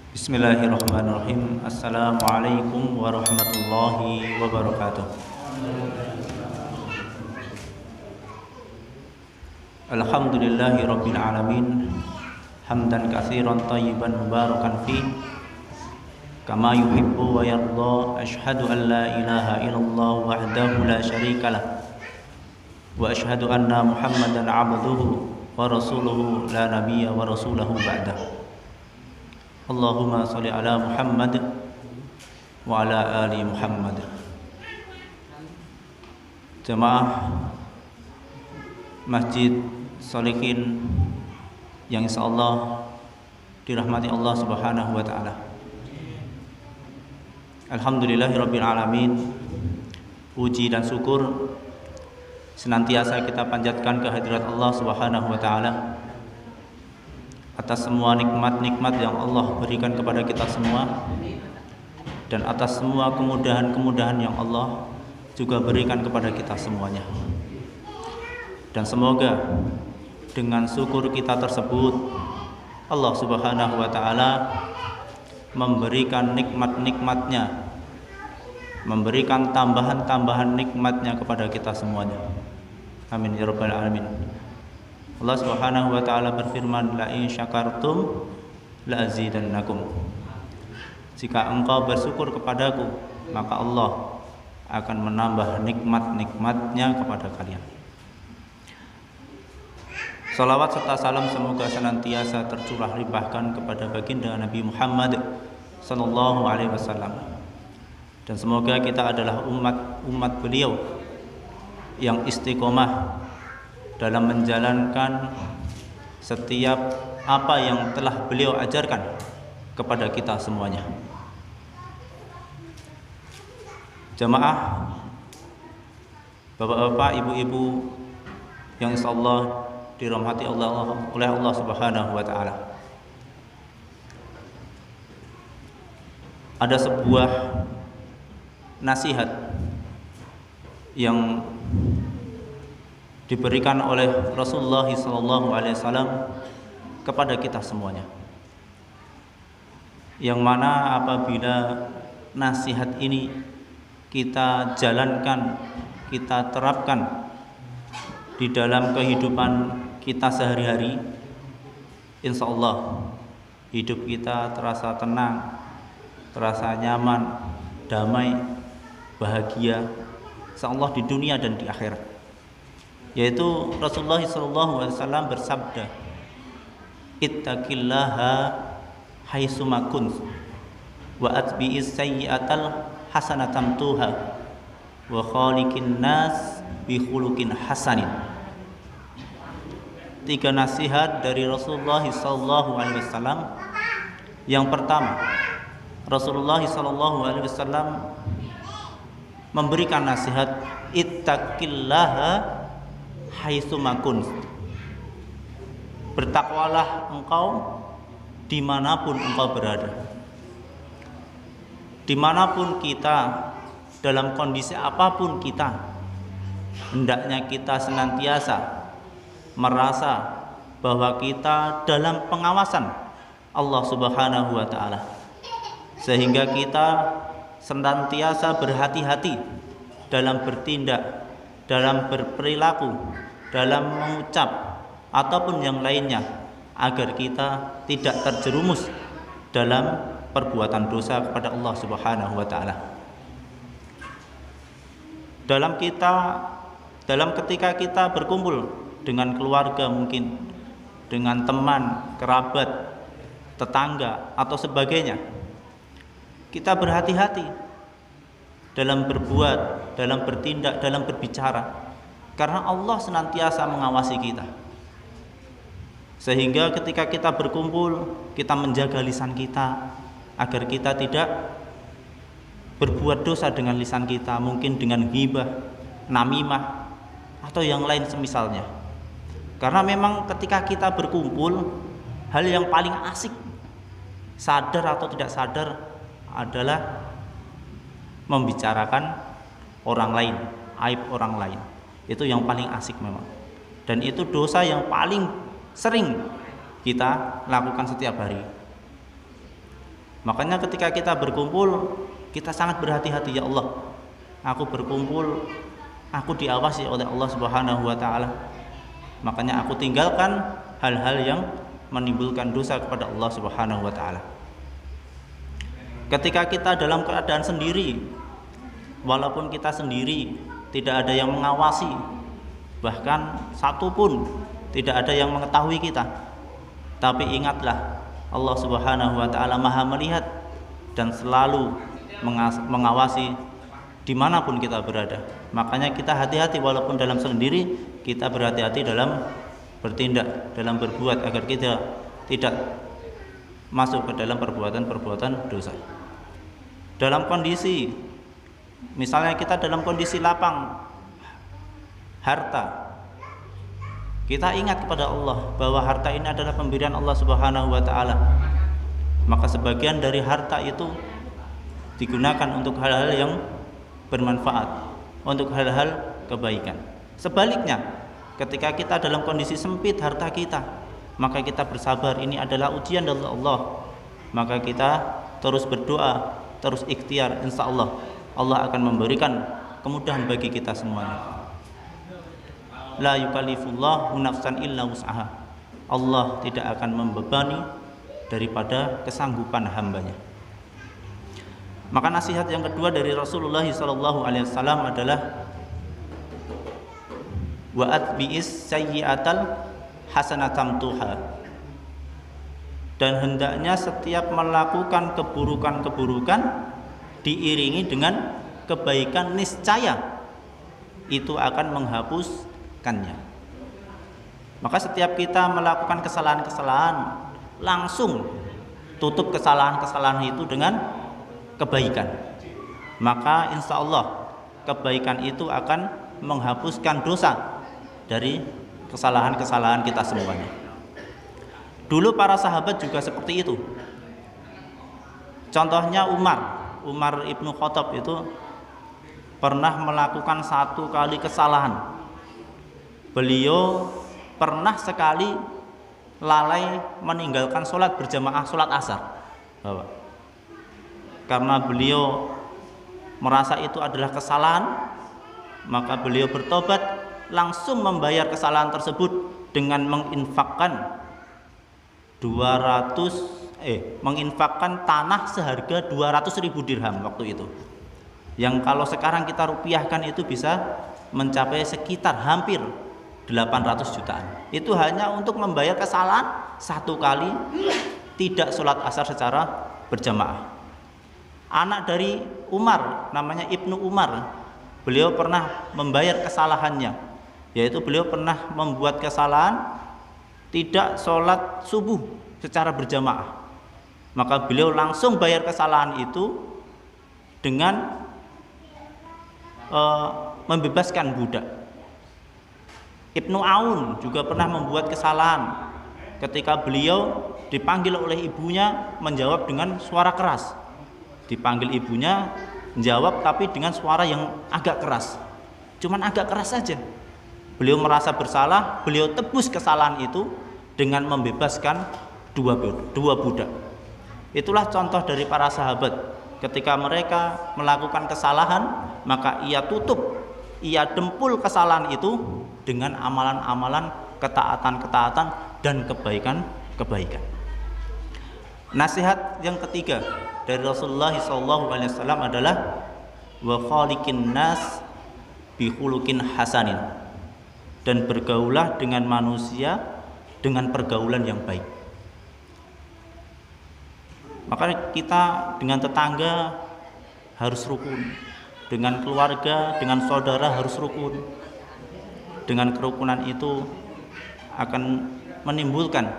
Bismillahirrahmanirrahim. Assalamualaikum warahmatullahi wabarakatuh. Alhamdulillahi rabbil alamin. Hamdan katsiran thayyiban mubarakan fi kama yuhibbu wa yarda. Asyhadu an la ilaha illallah wahdahu la syarikalah wa asyhadu anna Muhammadan abduhu wa rasuluhu la nabiyya wa rasulahu ba'dah. Allahumma sholli ala Muhammad wa ala ali Muhammad. Jemaah Masjid Sholihin yang insyaallah dirahmati Allah Subhanahu wa taala. Alhamdulillahirabbil alamin. Puji dan syukur senantiasa kita panjatkan kehadirat Allah Subhanahu wa taala atas semua nikmat-nikmat yang Allah berikan kepada kita semua, dan atas semua kemudahan-kemudahan yang Allah juga berikan kepada kita semuanya. Dan semoga dengan syukur kita tersebut Allah Subhanahu wa taala memberikan nikmat-nikmatnya, memberikan tambahan-tambahan nikmatnya kepada kita semuanya. Amin ya rabbal alamin. Allah Subhanahu wa taala berfirman, la in syakartum la azidannakum. Jika engkau bersyukur kepadaku, maka Allah akan menambah nikmat-nikmatnya kepada kalian. Salawat serta salam semoga senantiasa tercurah limpahkan kepada baginda Nabi Muhammad sallallahu alaihi wasallam. Dan semoga kita adalah umat beliau yang istiqomah dalam menjalankan setiap apa yang telah beliau ajarkan kepada kita semuanya. Jamaah, bapak-bapak, ibu-ibu yang insyaallah dirahmati oleh Allah Subhanahu wa taala. Ada sebuah nasihat yang diberikan oleh Rasulullah SAW kepada kita semuanya, yang mana apabila nasihat ini kita jalankan, kita terapkan di dalam kehidupan kita sehari-hari, insya Allah hidup kita terasa tenang, terasa nyaman, damai, bahagia, insya Allah di dunia dan di akhirat. Yaitu Rasulullah SAW bersabda, ittaqillaha haitsuma kunt wa atbi'is sayyi'atal hasanatan tuha wa khaliqin nas bi khuluqin hasanin. 3 nasihat dari Rasulullah SAW. Yang pertama, Rasulullah SAW memberikan nasihat, ittaqillaha haitsuma kunt. Bertakwalah engkau dimanapun engkau berada. Dimanapun kita, dalam kondisi apapun kita, hendaknya kita senantiasa merasa bahwa kita dalam pengawasan Allah Subhanahu wa taala, sehingga kita senantiasa berhati-hati dalam bertindak, dalam berperilaku, dalam mengucap ataupun yang lainnya, agar kita tidak terjerumus dalam perbuatan dosa kepada Allah Subhanahu wa taala. Dalam ketika kita berkumpul dengan keluarga, mungkin dengan teman, kerabat, tetangga atau sebagainya, kita berhati-hati dalam berbuat, dalam bertindak, dalam berbicara, karena Allah senantiasa mengawasi kita. Sehingga ketika kita berkumpul, kita menjaga lisan kita agar kita tidak berbuat dosa dengan lisan kita, mungkin dengan ghibah, namimah, atau yang lain semisalnya. Karena memang ketika kita berkumpul, hal yang paling asik, sadar atau tidak sadar, adalah membicarakan orang lain, aib orang lain. Itu yang paling asik memang. Dan itu dosa yang paling sering kita lakukan setiap hari. Makanya ketika kita berkumpul, kita sangat berhati-hati, ya Allah, aku berkumpul, aku diawasi oleh Allah Subhanahu wa taala. Makanya aku tinggalkan hal-hal yang menimbulkan dosa kepada Allah Subhanahu wa taala. Ketika kita dalam keadaan sendiri, walaupun kita sendiri, tidak ada yang mengawasi, bahkan satu pun tidak ada yang mengetahui kita, tapi ingatlah, Allah Subhanahu wa taala Maha melihat dan selalu mengawasi dimanapun kita berada. Makanya kita hati-hati, walaupun dalam sendiri, kita berhati-hati dalam bertindak, dalam berbuat, agar kita tidak masuk ke dalam perbuatan-perbuatan dosa. Dalam kondisi, misalnya kita dalam kondisi lapang harta, kita ingat kepada Allah bahwa harta ini adalah pemberian Allah Subhanahu wa taala. Maka sebagian dari harta itu digunakan untuk hal-hal yang bermanfaat, untuk hal-hal kebaikan. Sebaliknya, ketika kita dalam kondisi sempit harta kita, maka kita bersabar, ini adalah ujian dari Allah. Maka kita terus berdoa, terus ikhtiar, insya Allah Allah akan memberikan kemudahan bagi kita semuanya. La yukallifullahu nafsan illa wus'aha. Allah tidak akan membebani daripada kesanggupan hambanya. Maka nasihat yang kedua dari Rasulullah SAW adalah wa atbi'is sayyi'atal hasanatam tuha. Dan hendaknya setiap melakukan keburukan-keburukan diiringi dengan kebaikan, niscaya itu akan menghapuskannya. Maka setiap kita melakukan kesalahan-kesalahan, langsung tutup kesalahan-kesalahan itu dengan kebaikan. Maka insya Allah kebaikan itu akan menghapuskan dosa dari kesalahan-kesalahan kita semuanya. Dulu para sahabat juga seperti itu. Contohnya Umar ibnu Khattab itu pernah melakukan satu kali kesalahan. Beliau pernah sekali lalai meninggalkan sholat berjamaah, sholat asar. Karena beliau merasa itu adalah kesalahan, maka beliau bertobat, langsung membayar kesalahan tersebut dengan menginfakkan menginfakkan tanah seharga 200.000 dirham waktu itu. Yang kalau sekarang kita rupiahkan itu bisa mencapai sekitar hampir 800 jutaan. Itu hanya untuk membayar kesalahan satu kali tidak sholat asar secara berjamaah. Anak dari Umar, namanya Ibnu Umar, beliau pernah membayar kesalahannya, yaitu beliau pernah membuat kesalahan tidak sholat subuh secara berjamaah. Maka beliau langsung bayar kesalahan itu dengan membebaskan budak. Ibnu Aun juga pernah membuat kesalahan ketika beliau dipanggil oleh ibunya menjawab dengan suara keras. Dipanggil ibunya menjawab tapi dengan suara yang agak keras, cuman agak keras saja. Beliau merasa bersalah, beliau tebus kesalahan itu dengan membebaskan dua budak. Itulah contoh dari para sahabat. Ketika mereka melakukan kesalahan, maka ia tutup, ia dempul kesalahan itu dengan amalan-amalan, ketaatan-ketaatan dan kebaikan-kebaikan. Nasihat yang ketiga dari Rasulullah SAW adalah wa khaliqin nas bi khuluqin hasanin. Dan bergaulah dengan manusia dengan pergaulan yang baik. Maka kita dengan tetangga harus rukun, dengan keluarga, dengan saudara harus rukun. Dengan kerukunan itu akan menimbulkan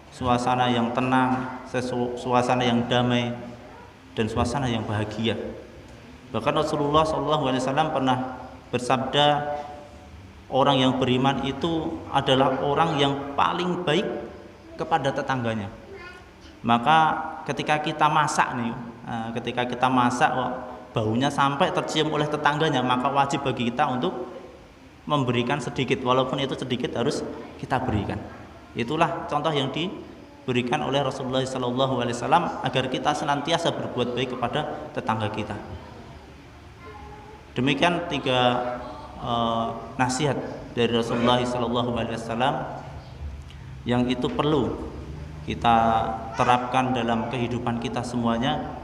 suasana yang tenang, suasana yang damai, dan suasana yang bahagia. Bahkan Rasulullah SAW pernah bersabda, orang yang beriman itu adalah orang yang paling baik kepada tetangganya. Maka ketika kita masak baunya sampai tercium oleh tetangganya, maka wajib bagi kita untuk memberikan sedikit, walaupun itu sedikit harus kita berikan. Itulah contoh yang diberikan oleh Rasulullah SAW agar kita senantiasa berbuat baik kepada tetangga kita. Demikian 3 nasihat dari Rasulullah SAW yang itu perlu kita terapkan dalam kehidupan kita semuanya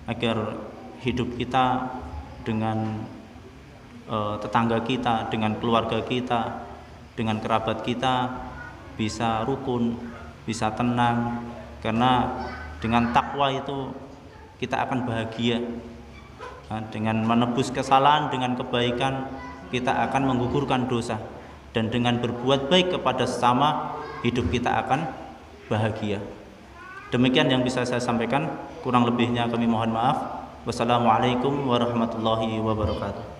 agar hidup kita dengan tetangga kita, dengan keluarga kita, dengan kerabat kita bisa rukun, bisa tenang, karena dengan takwa itu kita akan bahagia. Dengan menebus kesalahan, dengan kebaikan kita akan menggugurkan dosa, dan dengan berbuat baik kepada sesama hidup kita akan bahagia. Demikian yang bisa saya sampaikan, kurang lebihnya kami mohon maaf. Wassalamualaikum warahmatullahi wabarakatuh.